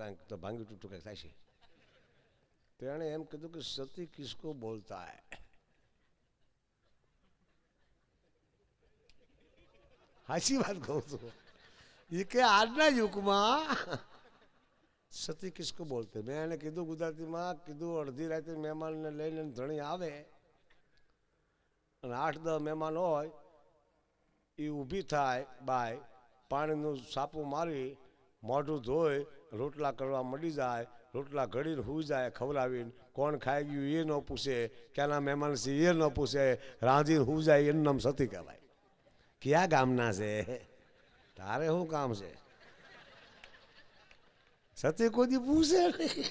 કાંઈક તો ભાંગી તૂટું કંઈક થાય છે. તેણે એમ કીધું કે સતી કિસકો બોલતા હે. સાચી વાત કહું છું. એ કે આજના યુગમાં સતી કિસકો બોલતે. મેં એને કીધું ગુજરાતીમાં, કીધું અડધી રાતે મહેમાનને લઈને ધણી આવે અને 8-10 મહેમાન હોય, એ ઊભી થાય બાય, પાણીનું સાપું મારી મોઢું ધોઈ રોટલા કરવા મળી જાય, રોટલા ઘડીને હુઈ જાય, ખવડાવીને કોણ ખાઈ ગયું એ ન પૂછે, ક્યાંના મહેમાન છે એ ન પૂછે, રાંધીને હુઈ જાય, એનું નામ સતી કહેવાય. ક્યાં ગામના છે, તારે શું કામ છે? સતી કોઈ દી પૂછે નહીં.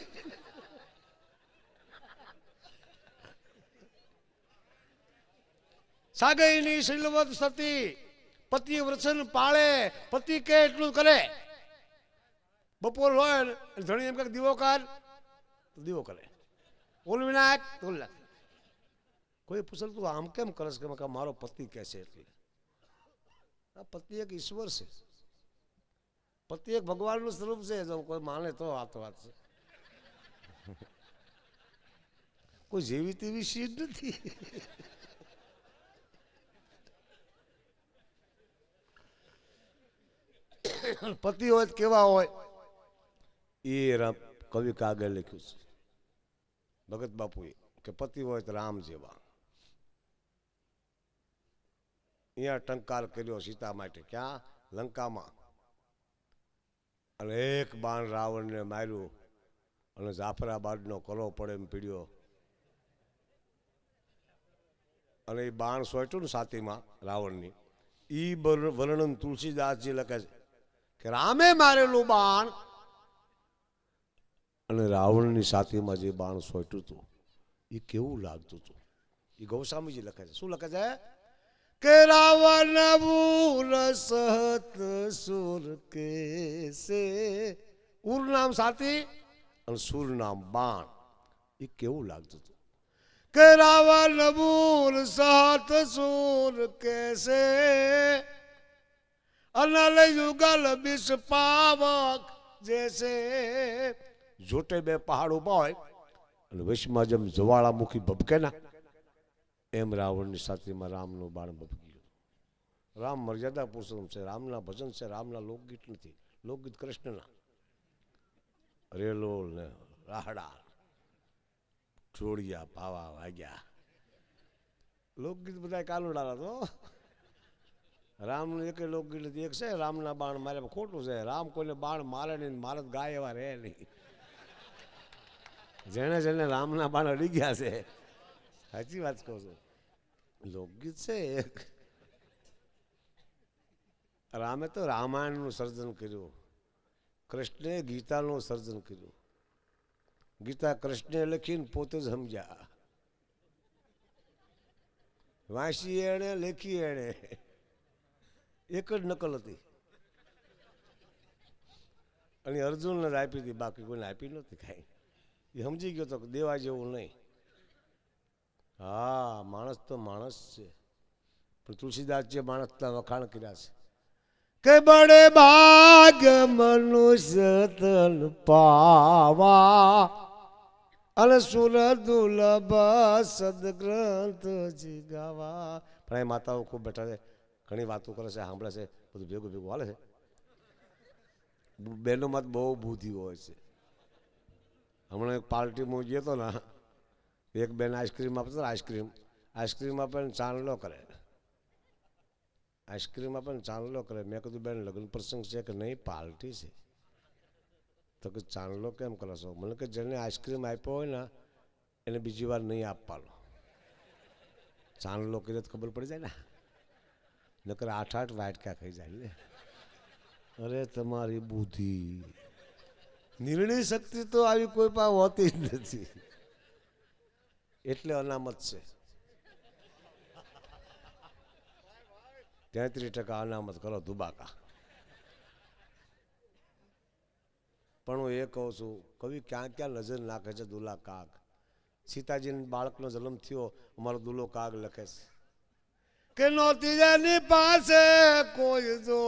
સાગઈની શીલવત સતી, પતિ વચન પાળે, પતિ કે એટલું કરે. બપોર હોય ને ધણી એમ કે દીવો કર, દીવો કરે. ઓલ વિનાયક કોઈ પૂછે તું આમ કેમ કરસ કે મારો પતિ કે છે એટલે. આ પતિ એક ઈશ્વર છે, પતિ એક ભગવાનનું સ્વરૂપ છે. જો કોઈ માને તો આ તો વાત છે. કોઈ જેવી તેવી શીટ નથી. પતિ હોય કેવા હોય એ કવિ કાગળ લખ્યું છે ભગત બાપુએ કે પતિ હોય તો રામ જેવા. અહીંયા ટંકાર કર્યો સીતા માટે, ક્યાં? લંકામાં. અને એક બાણ રાવણને માર્યું અને જાફરાબાદનો કલો પડે એમ પીડ્યો. અને એ બાણ સોટ્યું ને છાતીમાં રાવણની, એ વર્ણન તુલસીદાસજી લખે છે કે રામે મારેલું બાણ અને રાવણની છાતીમાં જે બાણ સોટ્યું હતું એ કેવું લાગતું હતું. એ ગૌસ્વામીજી લખે છે. શું લખે છે? કે રાવણ ભૂલ સહત સુર કે સે, ઉર નામ છાતી અને સુર નામ બાણ, એ કેવું લાગતું હતું. કે રાવણ ભૂલ સહત સુર કેસે, અનલ યુગલ વિષ પાવક જૈસે. જોટે બે પહાડ ઉભા હોય અને વિષમાં જેમ જ્વાળામુખી ભભકે ના, એમ રાવણની સાથેમાં રામનું બાણ ભભક્યું. રામ મર્યાદા પુરુષોત્તમ છે, રામના ભજન છે, રામના લોકગીત નથી. લોકગીત કૃષ્ણના રેલોલ ને રાહડા ચોડિયા ભાવા વાગ્યા, લોકગીત બધા કાનુડાના તો. રામનું એક લોકગીત નથી. એક છે રામના બાણ મારે, ખોટું છે. રામ કોઈને બાણ મારે નહીં, મારે ગાય એવા રહે નહીં. જેને જેને રામના બાણ અડી ગયા છે, સાચી વાત કહું છું. લોકગીત છે એક. રામે તો રામાયણનું સર્જન કર્યું, કૃષ્ણે ગીતાનું સર્જન કર્યું. ગીતા કૃષ્ણે લખીને પોતે જ સમજ્યા, વાંચી એણે, લેખી એણે, એક જ નકલ હતી. અને અર્જુનને જ આપી હતી, બાકી કોઈને આપી નહોતી કાંઈ. એ સમજી ગયો તો દેવા જેવું નહીં. હા, માણસ તો માણસ છે, પણ તુલસીદાસજીએ માણસના વખાણ કર્યા છે કે બડે ભાગ્ય મનુષ્ય તન પાવા અને સુર દુર્લભ સદગ્રંથ જીગાવા. પણ એ માતાઓ ખૂબ બેઠા છે, ઘણી વાતો કરે છે, સાંભળે છે, બધું ભેગું ભેગું હાલે છે. બહેનોમાં બહુ બુદ્ધિ હોય છે. હમણાં એક પાર્ટીમાં ગયો હતો ને, એક બેન આઈસ્ક્રીમ આપતો, આઈસ્ક્રીમ આપે ને ચાંદલો કરે, આઈસ્ક્રીમ આપે ને ચાંદલો કરે. મેં કીધું બેન લગ્ન પ્રસંગ છે કે નહીં, પાર્ટી છે? તો કે ચાંદલો કેમ કરો છો? મને કે જેને આઈસ્ક્રીમ આપ્યો હોય ને એને બીજી વાર નહીં આપવાનો. ચાંદલો કરીએ તો ખબર પડી જાય ને, નકર 8-8 વાટકા ખાઈ જાય ને. અરે તમારી બુદ્ધિ, નિર્ણય શક્તિ તો આવી કોઈ પાસે હોતી જ નથી, એટલે અનામત છે. 33% અનામત કરો ધુબાકા. પણ હું એ કહું છું, કવિ ક્યાં ક્યાં નજર નાખે છે. દુલા કાગ, સીતાજીને બાળકનો જન્મ થયો, અમારો દુલો કાગ લખે છે કે નોતી જેની પાસે કોઈ જો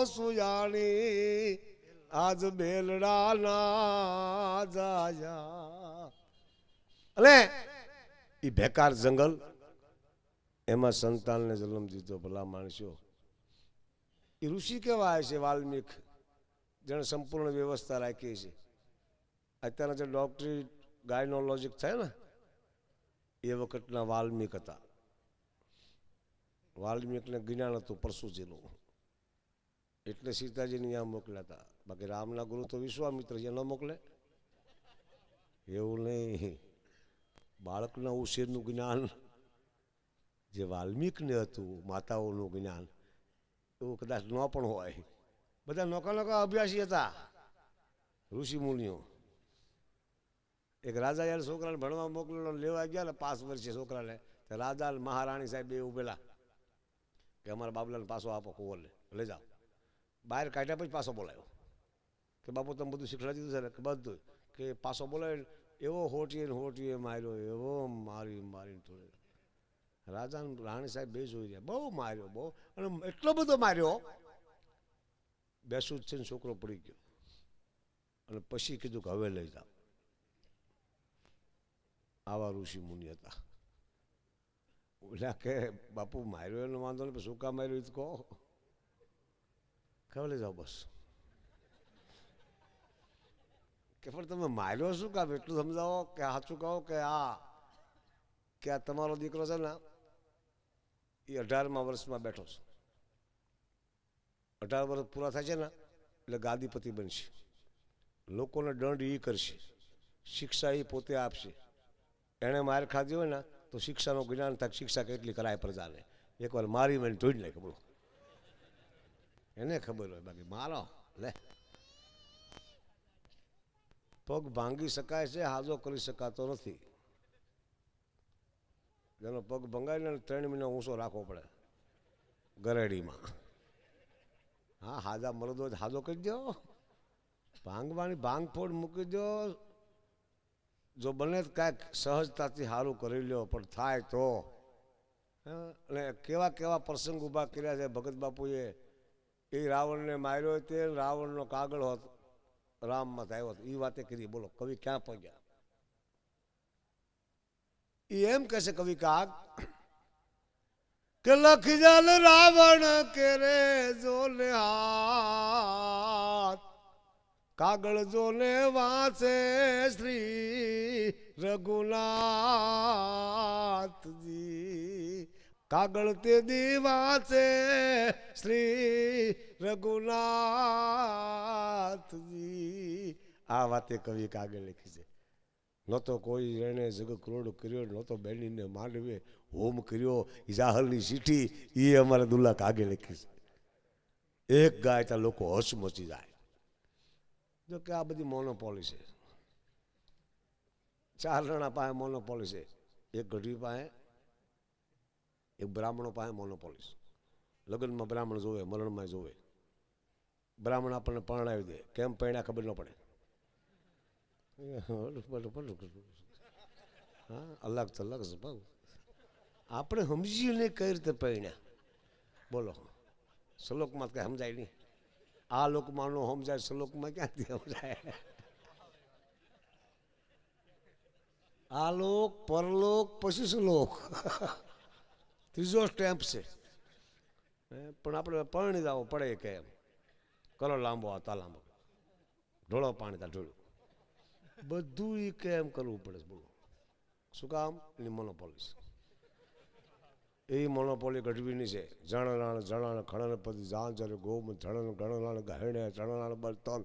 સુયાણી આજ બેલડા ના જાયા. અને એ બેકાર જંગલ એમાં સંતાનને જન્મ દીધો. ભલા માણસો, એ ઋષિ કેવા છે વાલ્મીક, જેણે સંપૂર્ણ વ્યવસ્થા રાખી છે. અત્યારના જે ડોક્ટરી ગાયનોલોજીક થાય ને એ વખતના વાલ્મીક હતા. વાલ્મીકને જ્ઞાન હતું પરશુજીનું, એટલે સીતાજીને ત્યાં મોકલ્યા હતા. બાકી રામના ગુરુ તો વિશ્વામિત્ર છે, ન મોકલે. એવું નહીં, બાળકના ઉછેરનું જ્ઞાન જે વાલ્મીકને હતું, માતાઓનું જ્ઞાન, એવું કદાચ ન પણ હોય. બધા નોકા નોકા અભ્યાસી હતા ઋષિ મુનિઓ. એક રાજા યાર છોકરાને ભણવા મોકલેલો, લેવા ગયા ને 5 વર્ષે છોકરાને, તો રાજા મહારાણી સાહેબ બે ઉભેલા કે અમારા બાબલાને પાછો આપો, કુંવરને લઈ જાઓ. બહાર કાઢ્યા પછી પાછો બોલાયો કે બાપુ તમે બધું શીખવાડી દીધું છે ને? કે બધું. કે પાછો બોલાયો, એવો હોટીએ માર્યો, એવો મારીને તોડે. રાજા રાણી સાહેબ બે જોઈ રહ્યા, બહુ માર્યો, બહુ, અને એટલો બધો માર્યો, બેસું જ છે ને છોકરો પડી ગયો. અને પછી કીધું કે હવે લઈ જાઓ. આવા ઋષિ મુનિ હતા. ઓલા કે બાપુ માર્યો એનો વાંધો નહીં, શું કામ માર્યું એ તો કહો. ખબર લઈ જાઓ બસ. કે પણ તમે માર્યો શું કામ એટલું સમજાવો, કે સાચું કહો કે આ તમારો દીકરો છે ને એ 18મા વર્ષમાં બેઠો છે. 18 વર્ષ પૂરા થાય છે ને એટલે ગાદીપતિ બનશે. લોકોને દંડ એ કરશે, શિક્ષા એ પોતે આપશે. એણે માર ખાધી હોય ને તો શિક્ષાનું જ્ઞાન થાય, શિક્ષા કેટલી કરાય પ્રજાને. એકવાર મારી મને જોઈ લે ખબર, એને ખબર હોય. બાકી મારો લે, પગ ભાંગી શકાય છે, હાજો કરી શકાતો નથી. જેનો પગ ભંગાઈને 3 મહિના ઊંચો રાખવો પડે ગરેડીમાં. હા, હાજા મરદો હાજો કરી દો, ભાંગવાની ભાંગફોડ મૂકી દો. જો બને કાંઈક સહજતાથી સારું કરી લ્યો, પણ થાય તો. અને કેવા કેવા પ્રસંગ ઊભા કર્યા છે ભગત બાપુએ. એ રાવણને માર્યો તે રાવણનો કાગળ હોત રામમાં આવ્યો હતો, એ વાતે કરી. બોલો કવિ ક્યાં પગ્યા? એ એમ કહેશે કવિ કાગ કે લખી જાલ રાવણ કે રે જોને હાથ, કાગળ જોને વાંચે શ્રી રઘુનાથજી. કાગળ તે દી વાંચે શ્રી રઘુનાથજી. આ વાતે કવિ કાગળ લખી છે. નહોતો કોઈ એને જગ ક્રોડ કર્યો, નહોતો બેનીને માંડવે હોમ કર્યો, જાહલની ચીઠી એ અમારા દુલ્લા કાગે લખી છે. એક ગાય ત્યાં લોકો હસ મચી જાય. જો કે આ બધી મોનોપોલી છે. 4 જણા પાસે મોનોપોલી છે. એક ગઢવી પાસે, એક બ્રાહ્મણો પાસે મોનોપોલી છે. લગ્નમાં બ્રાહ્મણ જોવે, મરણમાં જોવે. બ્રાહ્મણ આપણને પરણાવી દે, કેમ પરણ્યા ખબર ન પડે. હા, અલગ થલગ છે ભાવ. આપણે સમજીએ નહીં કઈ રીતે પરણ્યા. બોલો, શ્લોકમાં કઈ સમજાય નહીં. આ લોકમાં નો સમજાય, શ્લોકમાં ક્યાંથી સમજાય? આ લોક, પરલોક, પછી શ્લોક, ત્રીજો સ્ટેમ્પ છે. પણ આપણે પરણી જવું પડે કે એમ કરો લાંબો આ લાંબો, ઢોળો પાણી તા ઢોળ્યું, બધું એ કેમ કરવું પડે. બોલો શું કામ? એની મોનોપોલી. એ મોનોપોલી ગઢવીની છે. જણલાણ જણાણ ખણનપતિ જાંજર ગોમ ધણન ગણલાણ ગહેણે જણલાણ બળતન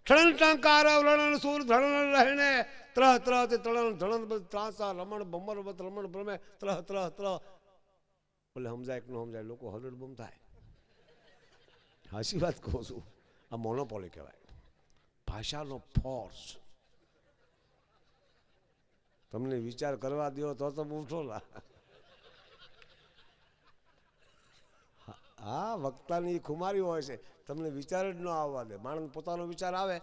ઠણન ટંકાર લણન સૂર ધણન રહેણે ત્રહ ત્રહ તે તળણ ધણન બધ ત્રાસા રમણ ભમર બત રમણ ભ્રમે ત્રહ ત્રહ ત્રહ. બોલે સમજાય કે ન સમજાય, લોકો હલડ બમ થાય. હાસી વાત કહું છું. આ મોનોપોલી કહેવાય, ભાષાનો ફોર્સ. તમને વિચાર કરવા દો તો તમે ઉઠો ના. હા, વક્તાની ખુમારી હોય છે, તમને વિચાર જ ન આવવા દે. માણસ પોતાનો વિચાર આવે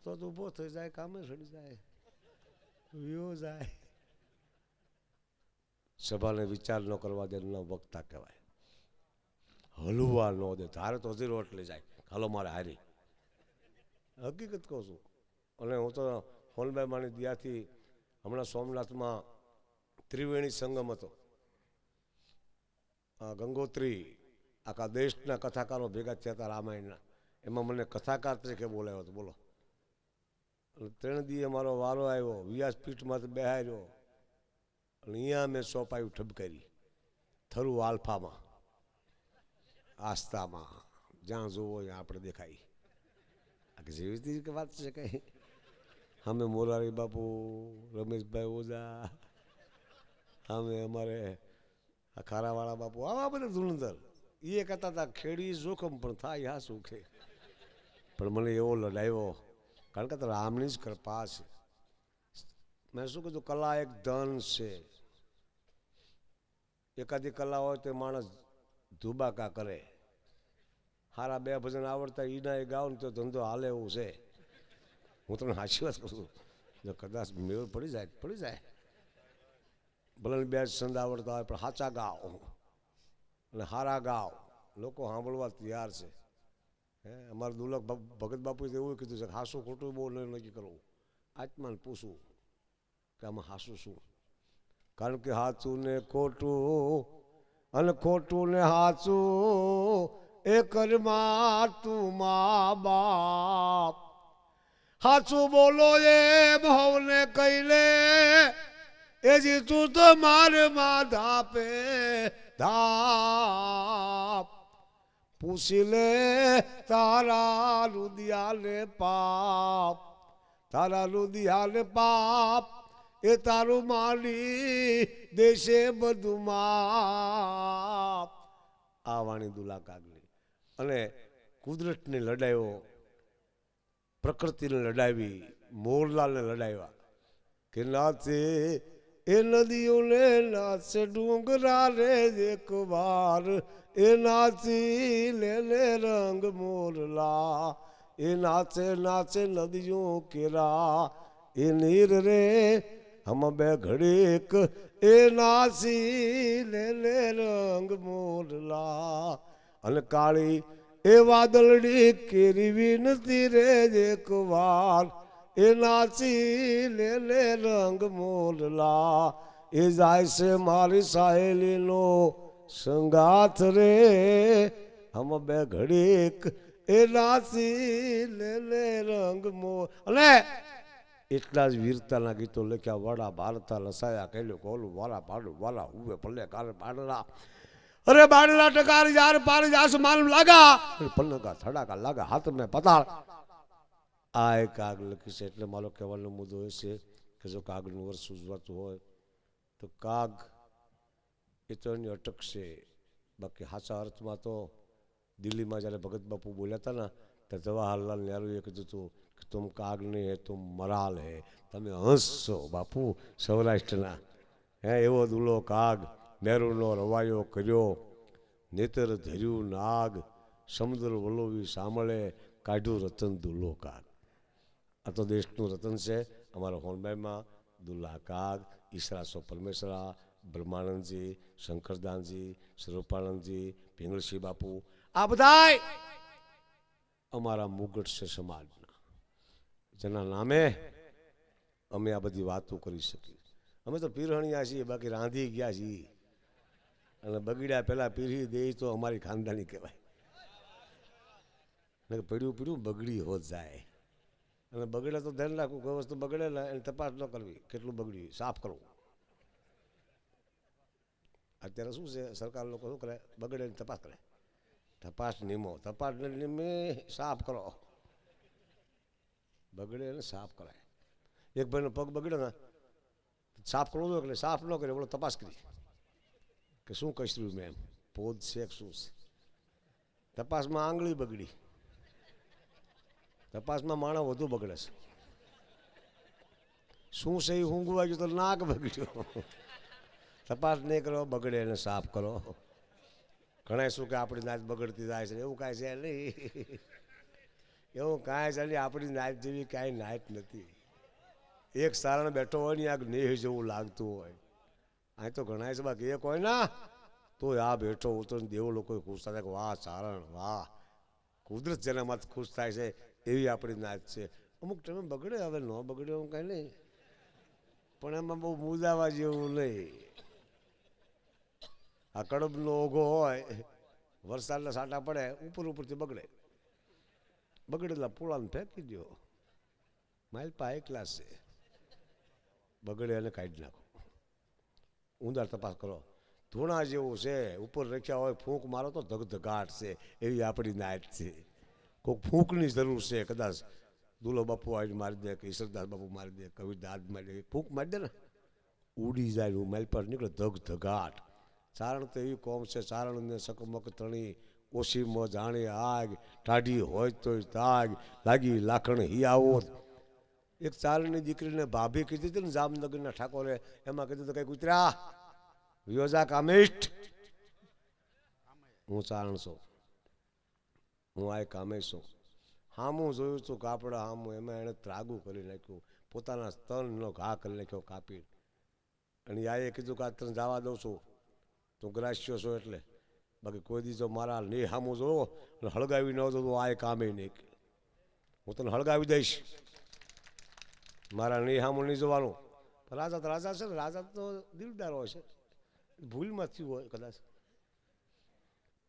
તો ઊભો થઈ જાય, કામે સડી જાય, વિયો જાય. સભાને વિચાર ન કરવા દે ન વક્તા કહેવાય. હલવા ન દે, ધારે તો હજી રોટલી જાય, હાલો મારે હારી. હકીકત કહું છું. અને હું તો હોનભાઈ માની દયાથી હમણાં સોમનાથમાં ત્રિવેણી સંગમ હતો. ગંગોત્રી આખા દેશના કથાકારો ભેગા થયા હતા રામાયણના. એમાં મને કથાકાર તરીકે બોલાવ્યો હતો. બોલો, 3 દી અમારો વારો આવ્યો, વ્યાસપીઠમાં બેહાર્યો અને અહીંયા મેં સોંપાયું ઠબકારી થરું આલ્ફામાં, આસ્થામાં, જ્યાં જોવો ત્યાં આપણે દેખાય. આ જેવી વાત છે કઈ. અમે મોરારી બાપુ, રમેશભાઈ ઓઝા, અમે અમારે આ ખારાવાળા બાપુ, આવા બધા ધુરંધર. એ કહેતા હતા ખેડી જોખમ પણ થાય હા શું કે. પણ મને એવો લડાવ્યો, કારણ કે રામની જ કૃપા છે. મેં શું કીધું, કલા એક ધન છે. એકાદી કલા હોય તો માણસ ધુબાકા કરે. હારા 2 ભજન આવડતા ઈના એ ગાવ ને તો ધંધો હાલે એવું છે. હું તમને સાચી વાત કરું છું. જો કદાચ મેળ પડી જાય ભલે 2 છંદ આવડતા હોય પણ સાચા ગાવ અને હારા ગાવ, લોકો સાંભળવા તૈયાર છે. અમારા દુલક ભગત બાપુએ એવું કીધું છે કે હાસું ખોટું બહુ નક્કી કરવું, આત્માને પૂછવું કે આમાં હાસું શું. કારણ કે હાચું ને ખોટું અને ખોટું ને હાચું એ કરમાં તું મા બાપ. હાચું બોલો એ ભાવને કહીને એ જી તું તો મારે માં ધાપે ધાપ. પૂછી લે તારા રુદિયાને પાપ, તારા રુદિયાને પાપ એ તારું માની દેશે બધું માપ. આ વાણી દુલા કાગની. અને કુદરતને લડાવ્યો, પ્રકૃતિને લડાવી, મોરલાલને લડાવ્યા કે નાચે એ નદીઓને નાચે ડુંગરા રે એક વાર એ નાચી લે રંગ મોરલા. એ નાચે નાચે નદીઓ કેરા એ નીર રે હમ 2 ઘડીક એ નાચી લે રંગ મોરલા. અને કાળી એ વાદળડી કેરી વિનતી રે એક વાર એ નાચી લે રંગ મોરલા. એ જાય છે મારી સાહેલીનો સંગાથ રે હમ 2 ઘડીક એ નાચી લે રંગ મોર. અને એટલા જ વીરતાના ગીતો લખ્યા. વડા ભારતા લસાયા કહેલું કોલું વાલા પાડું વાલા ઉવે ભલે કાલે પાડલા. અરે બાડલા ટકાર યાર પાર જાસ માલમ લાગા પન્નગા થડાકા લાગા હાથ મેં પતાળ. આ એક કાગ લખી છે. એટલે મારો કહેવાનો મુદ્દો એ છે કે જો કાગનું વર્ષ ઉજવાતું હોય તો કાગ એ તો એની અટક છે. બાકી સાચા અર્થમાં તો દિલ્હીમાં જ્યારે ભગત બાપુ બોલ્યા હતા ને ત્યારે જવાહરલાલ નહેરુએ કીધું હતું કે તુમ કાગ નહીં હે તુમ મરાલ હે. તમે હંસ છો બાપુ સૌરાષ્ટ્રના. એવો દુલો કાગ નહેરુનો રવાયો કર્યો. નેતર ધર્યું નાગ સમુદ્ર વલોવી સાંભળે કાઢ્યું રતન દુલો કાગ. આ તો દેશનું રતન છે. અમારા હોનભાઈમાં દુલ્લા કાગ, ઈશરાસો પરમેશ્વરા, બ્રહ્માનંદજી, શંકરદાનજી, સ્વરૂપાનંદજી, પિંગળસિંહ બાપુ, આ બધાય અમારા મુગટ છે સમાજના, જેના નામે અમે આ બધી વાતો કરી શકીએ. અમે તો પીરહણિયા છીએ, બાકી રાંધી ગયા છીએ. અને બગડ્યા પહેલા પીરી દે તો અમારી ખાનદાની કહેવાય. પડ્યું બગડી હોત જાય. અને બગડે તો ધ્યાન રાખવું, કોઈ વસ્તુ બગડે ને એની તપાસ ન કરવી, કેટલું બગડ્યું સાફ કરવું. અત્યારે શું છે, સરકાર લોકો શું કરે, બગડે ની તપાસ કરે. તપાસ નિમો, તપાસ નિમે સાફ કરો. બગડે ને સાફ કરાય. એક ભાઈનો પગ બગડે ને સાફ કરવો જોઈએ, એટલે સાફ ન કરે, બોલો તપાસ કરી કે શું કચર્યું મેં, એમ પોદ છે શું છે. તપાસમાં આંગળી બગડી, તપાસમાં માણસ વધુ બગડે છે. શું છે એ ઊંઘવા ગયું તો નાક બગડ્યો. તપાસ નહીં કરો, બગડે એને સાફ કરો. ઘણા શું કે આપણી નાચ બગડતી જાય છે, એવું કાંઈ છે નહીં. એવું કાંઈ છે નહીં, આપણી નાચ જેવી કાંઈ નાચ નથી. એક સારણ બેઠો હોય ને આ નેહ જેવું લાગતું હોય. અહીં તો ઘણા છે બાકી એક હોય ના તો આ બેઠો ઉતર દેવો લોકો ખુશ થાય કે વાહ સારણ વાહ. કુદરત જેનામાંથી ખુશ થાય છે એવી આપણી નાચ છે. અમુક ટાઈમે બગડે, હવે ન બગડે એવું કાંઈ નહીં, પણ એમાં બહુ મુજાવા જેવું નહીં. આ કડબનો ઓઘો હોય, વરસાદના સાટા પડે ઉપર ઉપરથી બગડે, બગડેલા પૂળાને ફેંકી દો. માલપા હાઈ ક્લાસ છે, બગડે અને કાઢી નાખો. ઊંધા તપાસ કરો, ધૂણા જેવું છે, ઉપર રખ્યા હોય ફૂંક મારો તો ધગધગાટ છે. એવી આપણી નાચ છે. કોઈક ફૂંકની જરૂર છે, કદાચ દુલો બાપુ આવીને મારી દે કે ઈશ્વરદાસ બાપુ મારી દે, કવિદાસ મારી દે, ફૂંક મારી દે ને ઉડી જાય માલ પર નીકળે ધગધગાટ. ચારણ તો એવી કોમ છે, ચારણને સકમક તણી ઓશીમાં જાણે આગ, ટાઢી હોય તોય તાગ, લાગી લાખણ હિયાવો. એક ચારણની દીકરીને ભાભી કીધી હતી ને જામનગરના ઠાકોરે, એમાં કીધું તો કઈ કૂતરા યોજા કામિષ્ઠ, હું ચારણ છું, હું આ કામેશ છું. હામું જોયું છું કાપડા હામું, એમાં એણે ત્રાગું કરી નાખ્યું, પોતાના સ્તનનો ઘા કરી નાખ્યો કાપી. અને આએ કીધું કે આ તને જવા દઉં છું, તું ગ્રાસ્યો છો એટલે, બાકી કોઈ દી જો મારા ની હામું જોવો અને હળગાવી ન દો તો આ કામે નહીં, હું તને હળગાવી દઈશ, મારા ની હામું નહીં જોવાનું. રાજા તો રાજા છે ને, રાજા તો દિલદાર હોય છે, ભૂલમાં થયું હોય કદાચ.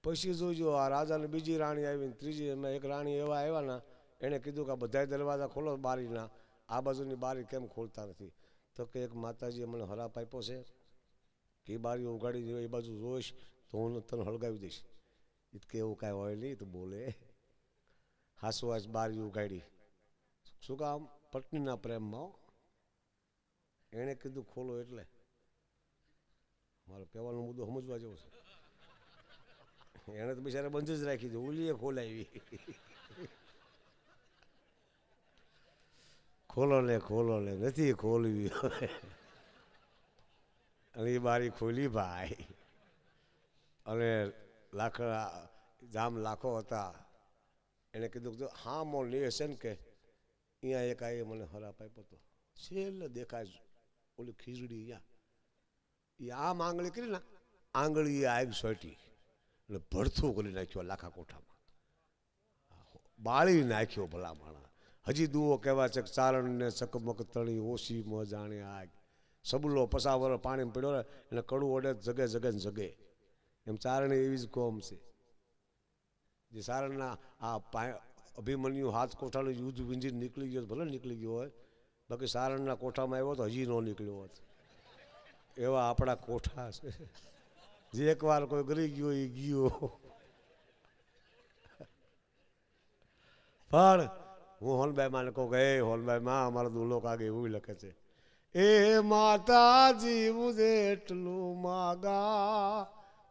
પછી જોજો આ રાજાને બીજી રાણી આવીને ત્રીજી, એમાં એક રાણી એવા આવ્યા ને, એણે કીધું કે આ બધા દરવાજા ખોલો બારીના, આ બાજુની બારી કેમ ખોલતા નથી? તો કે એક માતાજીએ મને હરાપ આપ્યો છે કે એ બારી ઉગાડી દે, એ બાજુ જોઈશ તો હું તને હળગાવી દઈશ. કે એવું કાંઈ હોય નહીં, તો બોલે હાસુ હાસ બારી ઉગાડી. શું કામ? પત્નીના પ્રેમમાં. એણે કીધું ખોલો એટલે મારો કહેવાનો મુદ્દો સમજવા જેવો છે. એને તો બિચારે બંધ જ રાખી દે, ઓલીએ ખોલાવી. ખોલો લે નથી ખોલવી. અને એ બારી ખોલી ભાઈ, અને લાકડા જામ લાખો હતા. એને કીધું કે હા મોલ નહીં હશે ને, કે અહીંયા એક આએ મને હરાપ આપ્યો હતો, છેલ્લે દેખાય ઓલી ખીચડી અહીંયા, એ આમ આંગળી કરી ને, આંગળી આગ સોટી એટલે ભડથું કરી નાખ્યો લાખા કોઠામાં, બાળી નાખ્યો ભલા માણા. હજી દુઓ કહેવા છે કે ચારણને ચકમક તળી ઓછી મ જાણે આગ, સબલો પસાવર પાણી પડ્યો એને કડું ઓડે જગે જગે ને જગે. એમ ચારણે એવી જ કોમ છે. જે ચારણના આ અભિમન્યુ હાથ કોઠાનું યુદ્ધ વિંજી નીકળી ગયો, ભલે નીકળી ગયો હોય, બાકી ચારણના કોઠામાં આવ્યો તો હજી ન નીકળ્યો હોત. એવા આપણા કોઠા છે, જે એકવાર કોઈ ગરી ગયો એ ગયો. પણ હું હોનભાઈ માને કહું કે એ હોનભાઈ માં અમારા દુલો કાગે એવું લખે છે, એ માતાજી મુજે એટલું માગા,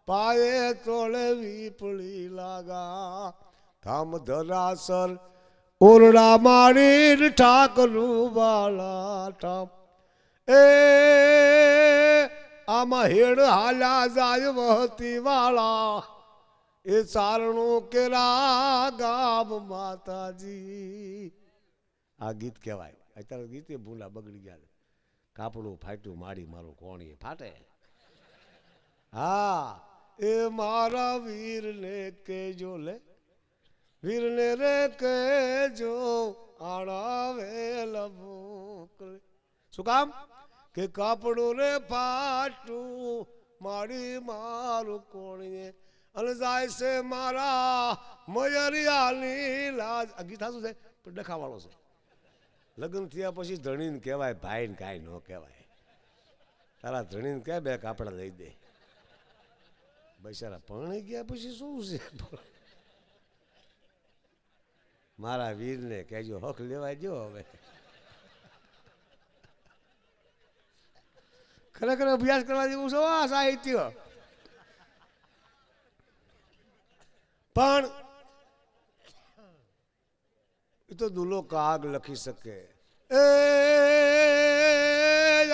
પાયે તોળે વીપળી લાગા, થામ ધરાસર ઓરડા મારી ઠાકરું બાળા ઠામ. એ આમાં હેડ હાલ્યા જાય વહતી વાળા, એ ચારણું કેરા ગામ માતાજી. આ ગીત કહેવાય. અત્યારે ગીતે ભૂલા બગડી ગયા, કાપડું ફાટ્યું મારી મારું કોણી ફાટે. હા એ મારા વીરને કેજો લે, વીરને રે કેજો આણાવે લબોકલે. શું કામ? કે કાપડું રે ફાટું મારી મારું કોણીએ, અને જાય છે મારા મયરિયાની લાજ. આ ગીત શું છે? ડખાવાળો છે. લગ્ન થયા પછી ધણીને કહેવાય ભાઈ ને કાંઈ ન કહેવાય. તારા ધણીને કહે બે કાપડા લઈ દે. બૈસારા પરણી ગયા પછી શું છે? મારા વીરને કહેજો હક લેવાય જો. હવે ખરેખર અભ્યાસ કરવા જેવું છે આ સાહિત્ય. પણ એ તો દુલો કાગ લખી શકે. એ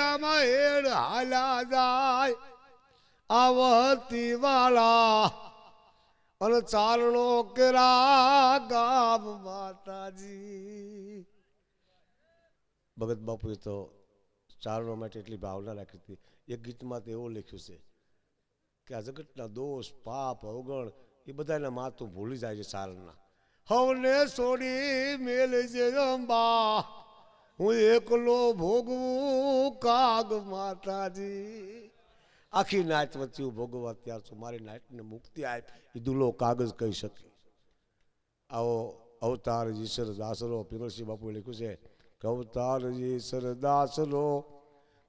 આમાં હેડ હાલા જાય આવતી વાળા, અને ચારણો કેરા ગામ માતાજી. ભગત બાપુએ તો ચારણો માટે એટલી ભાવના રાખી હતી. એક ગીતમાં તો એવું લખ્યું છે કે આ જગતના દોષ પાપ અવગણ એ બધાના માતું ભૂલી જાય છે ચારણના. હવને છોડી મેલ જે અંબા હું એકલો ભોગવું કાગ માતાજી આખી નાચ વચ્ચે હું ભોગવવા ત્યાર છું મારી નાચને મુક્તિ આપ એ દુલો કાગજ કહી શકે આવો અવતાર ઈશ્વર દાસરો પિંગળસિંહ બાપુએ લખ્યું છે કે અવતાર ઈશ્વર દાસરો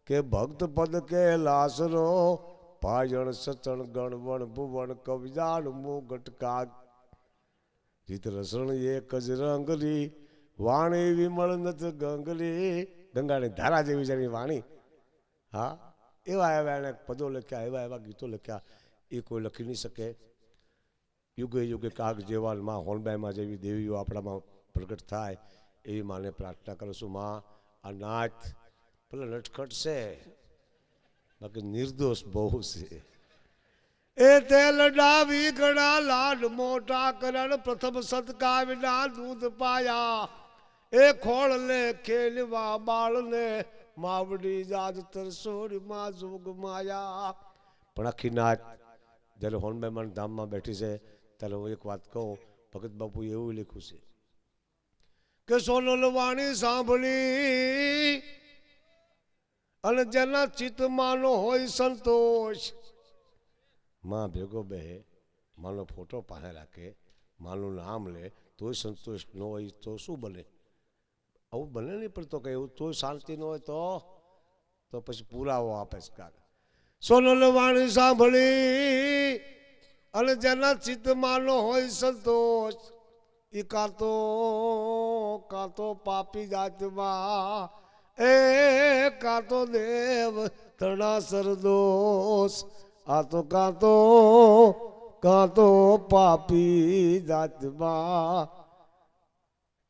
કે ભક્ત પદ કે લાસરો ભાયણ સચણ ગણવણ ભુવન કવિજાણ મુગટ કાગ જીત રસણ એક જ રંગલી વાણી વિમળ નથ ગંગલી ગંગાની ધારા જેવી છે એની વાણી હા એવા એવા એને પદો લખ્યા એવા એવા ગીતો લખ્યા એ કોઈ લખી નહીં શકે યુગે યુગે કાગ જેવા માં હોનબાઈમાં જેવી દેવીઓ આપણામાં પ્રગટ થાય એવી માને પ્રાર્થના કરું છું માં આ નાચ ભલે નટખટ છે બાકી નિર્દોષ બહુ છે એ તેલ ડાવી ઘણા લાડ મોટા કરણ પ્રથમ સદકા વિના દૂધ પાયા એ ખોળ લે ખેલવા બાળને માવડી જાજ તરસોડી માં જોગ માયા પણ આખી નાચ જ્યારે હોનબાઈમાં ધામમાં બેઠી છે ત્યારે હું એક વાત કહું ભગત બાપુએ એવું લખ્યું છે કે સોનલ વાણી સાંભળી અને જેના ચિત્તમાંનો હોય સંતોષ માં ભેગો બે માનો ફોટો પાસે રાખે માનું નામ લે તોય સંતોષ ન હોય તો શું બને આવું બને નહીં પણ તો કે એવું તોય શાંતિ ન હોય તો પછી પુરાવો આપે છે કાક સોનલ વાણી સાંભળી અને જેના ચિત્તમાંનો હોય સંતોષ એ કાતો પાપી જાતમાં એ કાતો દેવ તરણાસર દોષ આ તો કાતો પાપી જાતમાં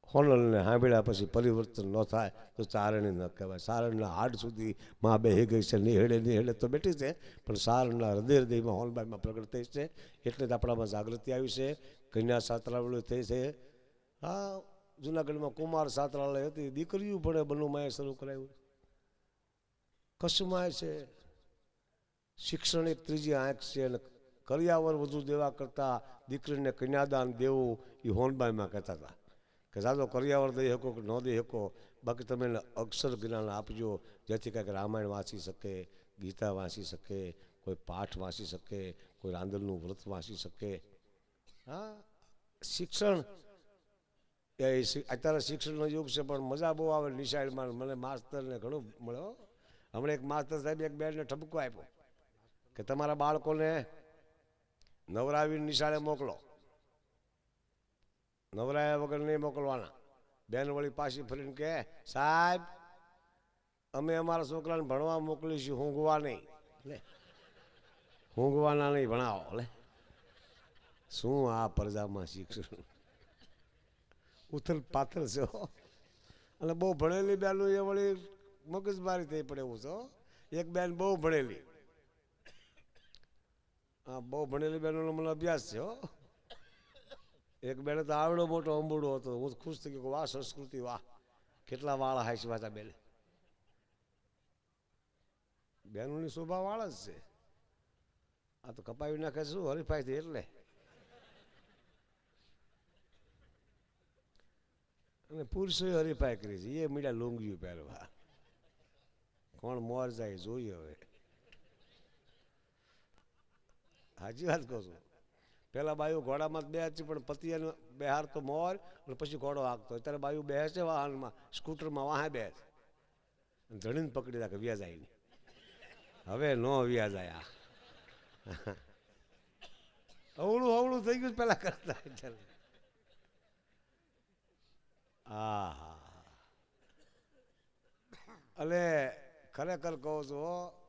હોનલને સાંભળ્યા પછી પરિવર્તન ન થાય તો ચારણી ન કહેવાય સારણના હાડ સુધી માં બેહી ગઈ છે નિહેળે તો બેઠી છે પણ સારણના હૃદયમાં હોનબાઈમાં પ્રગટ થઈ છે એટલે જ આપણામાં જાગૃતિ આવી છે કન્યા છાત્રાલય થઈ છે હા જુનાગઢમાં કુમાર છાત્રાલય હતી દીકરીઓ ભણે બનુમાએ શરૂ કરાવ્યું કચ્છમાં છે શિક્ષણ એક ત્રીજી આંખ છે અને કરિયાવર વધુ દેવા કરતાં દીકરીને કન્યાદાન દેવું એ હોનબાઈમાં કહેતા હતા કે જાદો કરિયાવર દઈ શકો કે ન દઈ શકો બાકી તમે એને અક્ષર જ્ઞાન આપજો જેથી કાંઈક રામાયણ વાંચી શકે ગીતા વાંચી શકે કોઈ પાઠ વાંચી શકે કોઈ રાંદલનું વ્રત વાંચી શકે હા શિક્ષણ એ અત્યારે શિક્ષણનો યુગ છે પણ મજા બહુ આવે નિશાળમાં મને માસ્તરને ઘણું મળ્યો હમણાં એક માસ્તર સાહેબ એક બેનને ઠપકો આપ્યો કે તમારા બાળકોને નવરાવી નિશાળે મોકલો નવરાયા વગર નહીં મોકલવાના બેન વળી પાછી ફરીને કે સાહેબ અમે અમારા છોકરાને ભણવા મોકલીશું ઊંઘવા નહીં લે ઊંઘવાના નહીં ભણાવો લે શું આ પ્રજામાં શિક્ષણ ઉથલ પાથલ છે અને બહુ ભણેલી બેનું એ વળી મગજમારી થઈ પડે એવું છે એક બેન બહુ ભણેલી હા બહુ ભણેલી બેનોનો મને અભ્યાસ છે એક બેને તો આવડો મોટો અંબુડો હતો હું ખુશ થઈ ગયો વાહ સંસ્કૃતિ વાહ કેટલા વાળા હાઈશ વાતા બેને બેનોની શોભા વાળ જ છે આ તો કપાવી નાખે શું હરીફાઈ થઈ એટલે અને પુરુષોએ હરીફાઈ કરી છે એ મીડા લુંગીયું પહેરવા કોણ મોર જાય જોઈએ હવે સાચી વાત કહું છું પેલા બાયુ ઘોડામાં બે હતી પણ પતિયાનો બહાર તો મોર અને પછી ઘોડો હાંકતો અત્યારે બાયુ બેસે છે વાહનમાં સ્કૂટરમાં વાહે બેસે ધણીને પકડી રાખે વ્યાજ આવીને હવે નો વ્યાજ આયા અવળું અવળું થઈ ગયું પેલા કરતા હા હા એટલે ખરેખર કહું છું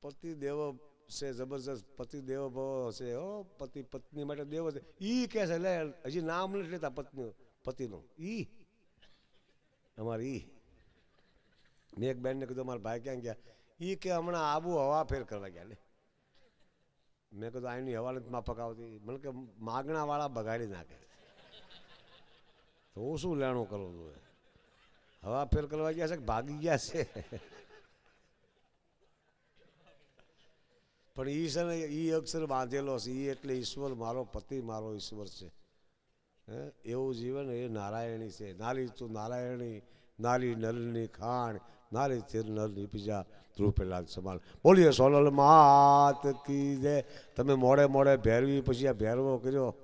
પતિ દેવ છે જબરજસ્ત પતિ દેવ ભવ છે હો પતિ પત્ની માટે દેવ છે ઈ કે છે લે હજી નામ નથી લેતા પત્ની પતિનું ઈ અમારે ઈ મેં એક બેનને કીધું મારા ભાઈ ક્યાં ગયા ઈ કે હમણાં આબુ હવા ફેર કરવા ગયા લે મેં કીધું આની હવા નથી માફક આવતી મને કે માગણા વાળા બગાડી નાખે તો હું શું લેણું કરું છું હવા ફેર કરવા ગયા છે કે ભાગી ગયા છે પણ એ છે ને એ અક્ષર બાંધેલો છે એ એટલે ઈશ્વર મારો પતિ મારો ઈશ્વર છે. હે એવું જીવન એ નારાયણી છે. નારી તું નારાયણી, નારી નરની ખાણ, નારી તીર નરની બીજા ધ્રુપેલા સમાન. બોલીએ સોનલ માત કી જય. તમે મોડે મોડે ભેરવી પછી આ ભેરવો કર્યો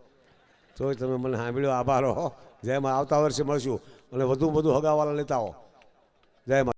તોય તમે મને સાંભળ્યો, આભાર હો. જય માં. આવતા વર્ષે મળશું અને વધુ હગાવાલા લેતા આવો. જય માં.